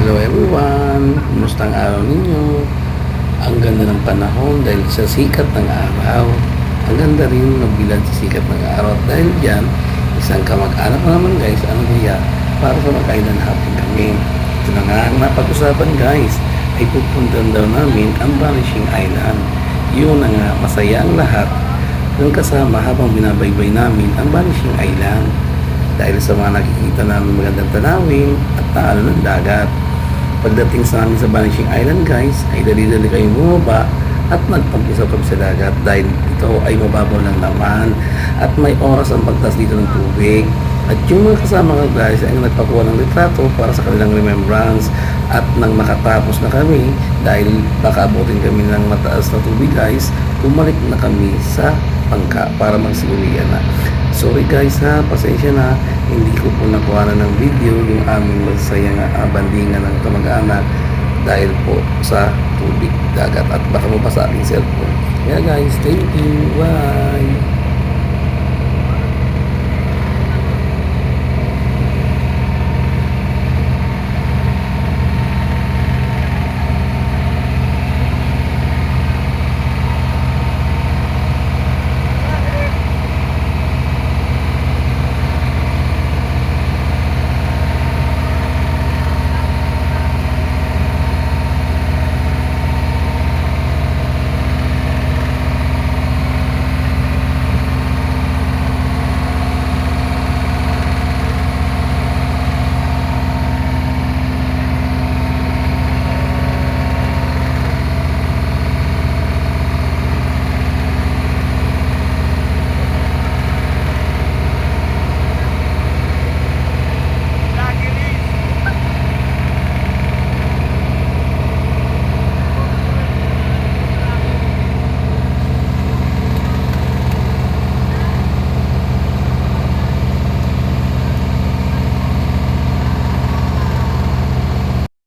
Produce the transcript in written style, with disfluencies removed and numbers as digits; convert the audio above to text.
Hello everyone! Kumusta ang araw ninyo? Ang ganda ng panahon dahil sa sikat ng araw. Ang ganda rin magbilad sa sikat ng araw. At dahil dyan, isang kamag-anak naman guys, ang niya para sa mag-island hopping kami. Ito na nga ang napag-usapan guys, ay pupuntan daw namin ang Vanishing Island. Yun na nga, masaya ang lahat ng kasama habang binabaybay namin ang Vanishing Island. Dahil sa mga nakikita namin magandang tanawin at taalo ng dagat. Pagdating sa amin sa Vanishing Island guys, ay dali-dali kayong bumaba at magpampisaw kami sa dagat dahil ito ay mababaw lang naman at may oras ang pagtas dito ng tubig. At yung mga kasama ko guys ay nagpakuha ng litrato para sa kanilang remembrance. At nang makatapos na kami, dahil baka abutin kami ng mataas na tubig guys, bumalik na kami sa bangka para magsigulian na. Sorry guys ha, pasensya na, hindi ko po nakuha na ng video yung aming masayang bandingan ng kamag-anak dahil po sa tubig dagat at baka mabasa aking cellphone. Kaya guys, thank you, bye!